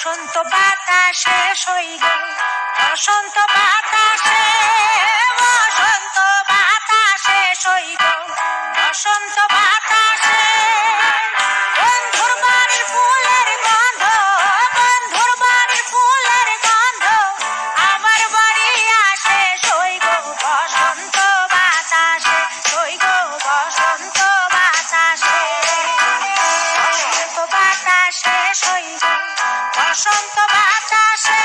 বসন্ত বাতাসে সইগ বসন্ত বাতাসে বসন্ত বাতাসে সইগ বসন্ত বাতাসে বন্ধুর বাড়ির ফুলের গন্ধ বন্ধুর বাড়ির ফুলের গন্ধ আমার বাড়ি আসে সইগ বসন্ত বাতাসে সইগ বসন্ত বাতাসে বসন্ত বাতাসে সইগ বসন্ত বাতাসে